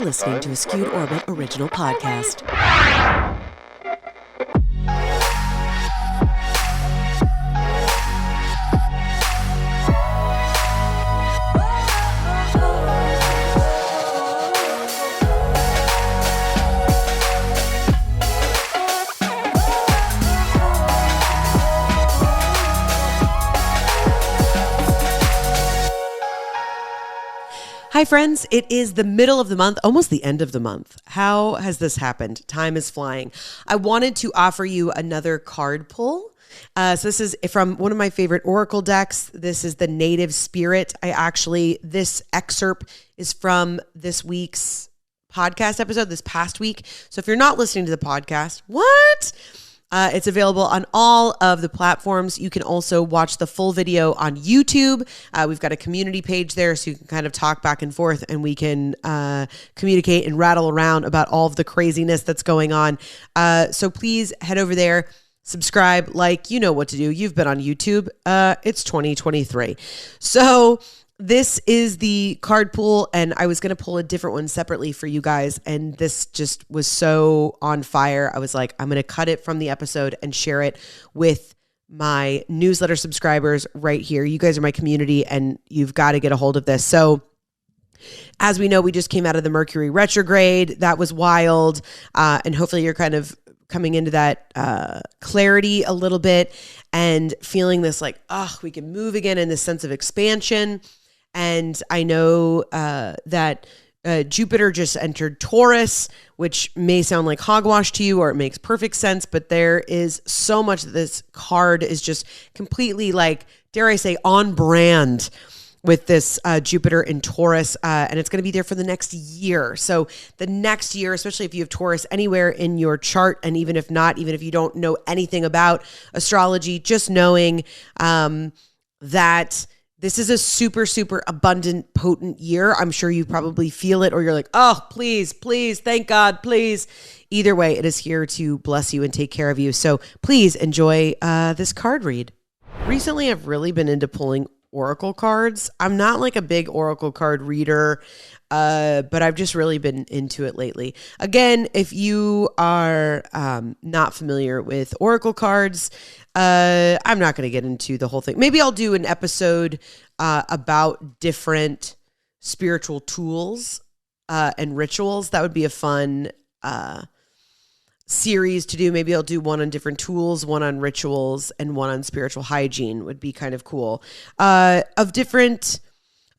listening to a Skewed Orbit original podcast. Hi, friends. It is the middle of the month, almost the end of the month. How has this happened? Time is flying. I wanted to offer you another card pull. So this is from one of my favorite Oracle decks. This is the Native Spirit. This excerpt is from this week's podcast episode, this past week. So if you're not listening to the podcast, what? It's available on all of the platforms. You can also watch the full video on YouTube. We've got a community page there, so you can kind of talk back and forth, and we can communicate and rattle around about all of the craziness that's going on. So please head over there, subscribe, you know what to do. You've been on YouTube. It's 2023. So this is the card pool, and I was going to pull a different one separately for you guys, and this just was so on fire. I was like, I'm going to cut it from the episode and share it with my newsletter subscribers right here. You guys are my community, and you've got to get a hold of this. So as we know, we just came out of the Mercury retrograde. That was wild, and hopefully you're kind of coming into that clarity a little bit and feeling this we can move again in this sense of expansion. And I know that Jupiter just entered Taurus, which may sound like hogwash to you, or it makes perfect sense, but there is so much that this card is just completely, dare I say, on brand with this Jupiter in Taurus, and it's going to be there for the next year. So the next year, especially if you have Taurus anywhere in your chart, and even if not, even if you don't know anything about astrology, just knowing that this is a super, super abundant, potent year. I'm sure you probably feel it, or you're like, oh, please, thank God, please. Either way, it is here to bless you and take care of you. So please enjoy this card read. Recently, I've really been into pulling Oracle cards. I'm not a big Oracle card reader, but I've just really been into it lately. Again, if you are not familiar with Oracle cards, I'm not going to get into the whole thing. Maybe I'll do an episode about different spiritual tools and rituals. That would be a fun series to do. Maybe I'll do one on different tools, one on rituals, and one on spiritual hygiene would be kind of cool. Of different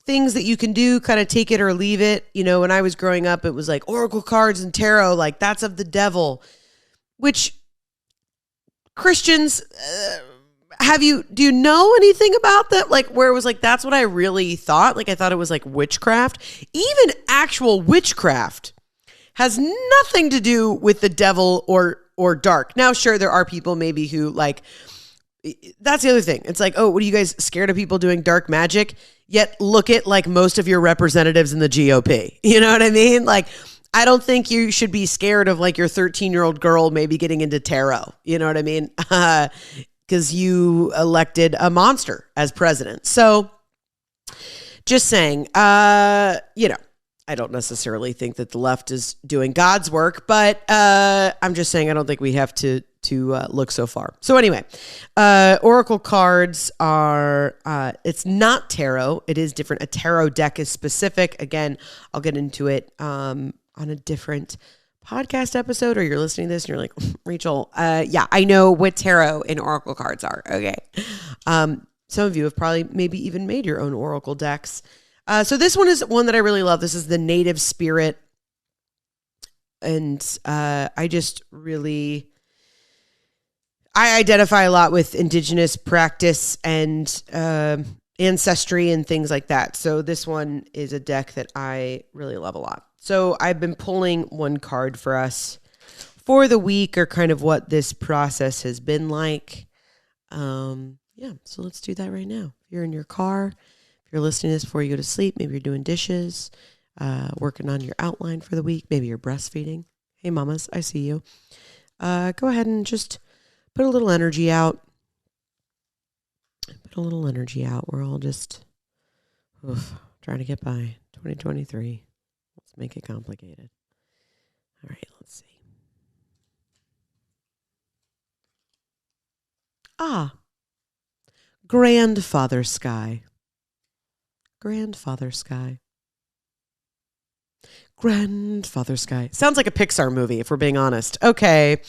things that you can do, kind of take it or leave it. You know, when I was growing up, it was Oracle cards and tarot, that's of the devil, which Christians, do you know anything about that? Where it was that's what I really thought. I thought it was witchcraft. Even actual witchcraft has nothing to do with the devil or dark. Now, sure, there are people maybe who that's the other thing. It's oh, what are you guys scared of people doing dark magic? Yet look at most of your representatives in the GOP. You know what I mean? I don't think you should be scared of your 13-year-old girl maybe getting into tarot. You know what I mean? Because you elected a monster as president. So just saying, I don't necessarily think that the left is doing God's work, but I'm just saying I don't think we have to look so far. So anyway, Oracle cards are, it's not tarot. It is different. A tarot deck is specific. Again, I'll get into it on a different podcast episode, or you're listening to this and you're like, Rachel, yeah, I know what tarot and Oracle cards are. Okay. Some of you have probably maybe even made your own Oracle decks. So this one is one that I really love. This is the Native Spirit. And I identify a lot with indigenous practice and ancestry and things like that. So this one is a deck that I really love a lot. So I've been pulling one card for us for the week, or kind of what this process has been like. So let's do that right now. If you're in your car, if you're listening to this before you go to sleep, maybe you're doing dishes, working on your outline for the week, maybe you're breastfeeding. Hey, mamas, I see you. Go ahead and just put a little energy out. We're all just trying to get by 2023. Let's make it complicated. All right, let's see. Grandfather sky. Grandfather sky. Grandfather sky. Sounds like a Pixar movie, if we're being honest. Okay.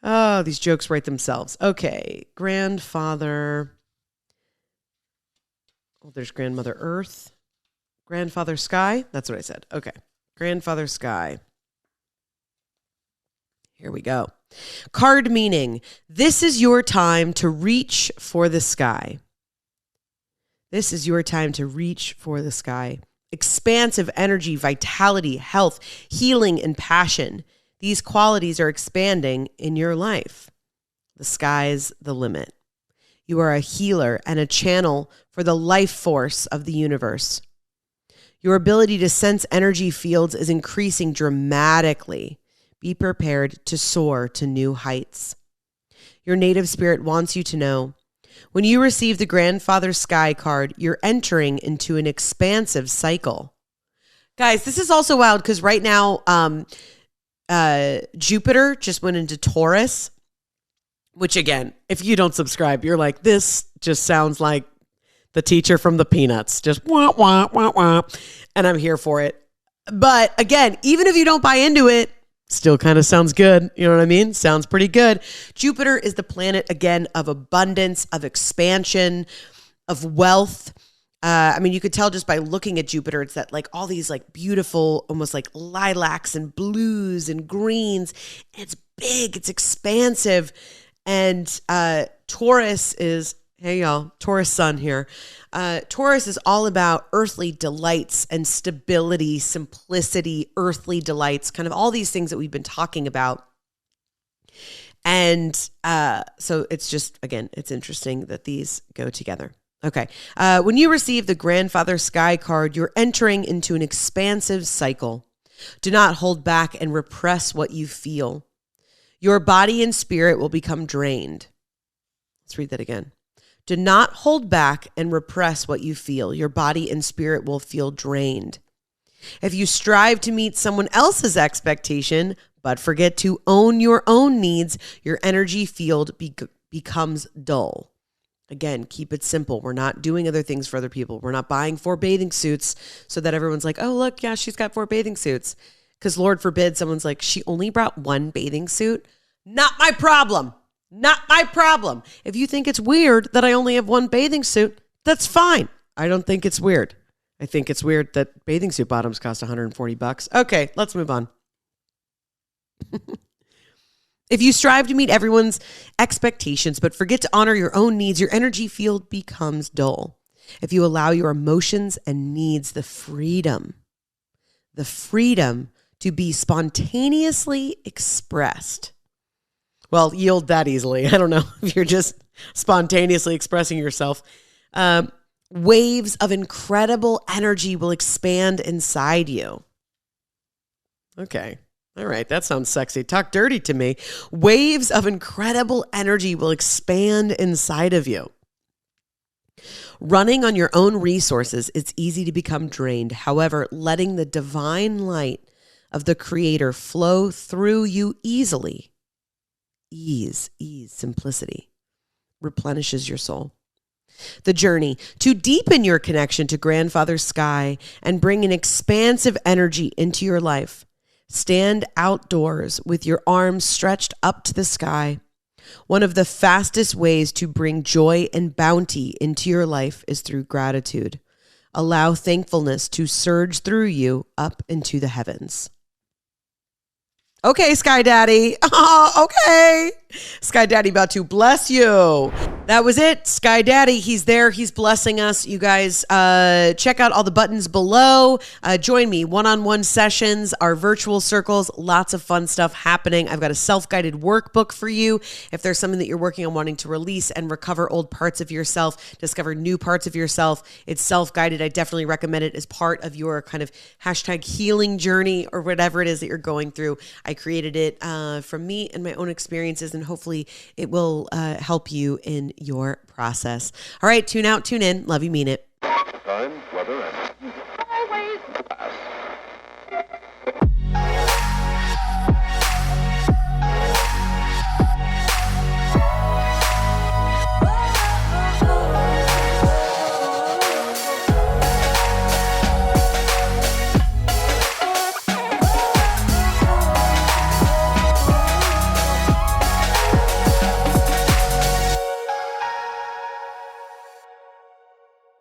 Oh, these jokes write themselves. Okay. Grandfather. Oh, there's grandmother Earth. Grandfather sky. That's what I said. Okay. Grandfather sky. Here we go. Card meaning, this is your time to reach for the sky. This is your time to reach for the sky. Expansive energy, vitality, health, healing, and passion. These qualities are expanding in your life. The sky's the limit. You are a healer and a channel for the life force of the universe. Your ability to sense energy fields is increasing dramatically. Be prepared to soar to new heights. Your native spirit wants you to know, when you receive the Grandfather Sky card, you're entering into an expansive cycle. Guys, this is also wild because right now, Jupiter just went into Taurus, which again, if you don't subscribe, you're like, this just sounds like the teacher from the Peanuts. Just wah, wah, wah, wah. And I'm here for it. But again, even if you don't buy into it, still kind of sounds good. You know what I mean? Sounds pretty good. Jupiter is the planet, again, of abundance, of expansion, of wealth. I mean, you could tell just by looking at Jupiter, it's that like all these like beautiful, almost like lilacs and blues and greens. It's big, it's expansive. And Taurus is, hey y'all, Taurus sun here. Taurus is all about earthly delights and stability, simplicity, earthly delights, kind of all these things that we've been talking about. And so it's just, again, it's interesting that these go together. Okay. When you receive the Grandfather Sky card, you're entering into an expansive cycle. Do not hold back and repress what you feel. Your body and spirit will become drained. Let's read that again. Do not hold back and repress what you feel. Your body and spirit will feel drained. If you strive to meet someone else's expectation, but forget to own your own needs, your energy field becomes dull. Again, keep it simple. We're not doing other things for other people. We're not buying 4 bathing suits so that everyone's like, oh, look, yeah, she's got 4 bathing suits. Because Lord forbid someone's like, she only brought 1 bathing suit. Not my problem. Not my problem. If you think it's weird that I only have 1 bathing suit, that's fine. I don't think it's weird. I think it's weird that bathing suit bottoms cost $140. Okay, let's move on. If you strive to meet everyone's expectations, but forget to honor your own needs, your energy field becomes dull. If you allow your emotions and needs the freedom to be spontaneously expressed. Well, yield that easily. I don't know if you're just spontaneously expressing yourself. Waves of incredible energy will expand inside you. Okay. All right. That sounds sexy. Talk dirty to me. Waves of incredible energy will expand inside of you. Running on your own resources, it's easy to become drained. However, letting the divine light of the Creator flow through you easily, ease, simplicity, replenishes your soul. The journey to deepen your connection to Grandfather Sky and bring an expansive energy into your life. Stand outdoors with your arms stretched up to the sky. One of the fastest ways to bring joy and bounty into your life is through gratitude. Allow thankfulness to surge through you up into the heavens. Okay, Sky Daddy. Oh, okay. Sky Daddy about to bless you. That was it. Sky Daddy, he's there. He's blessing us. You guys, check out all the buttons below. Join me. One-on-one sessions, our virtual circles, lots of fun stuff happening. I've got a self-guided workbook for you. If there's something that you're working on wanting to release and recover old parts of yourself, discover new parts of yourself, it's self-guided. I definitely recommend it as part of your kind of hashtag healing journey or whatever it is that you're going through. I created it from me and my own experiences, and hopefully it will help you in your process. All right, tune out, tune in. Love you, mean it. Time.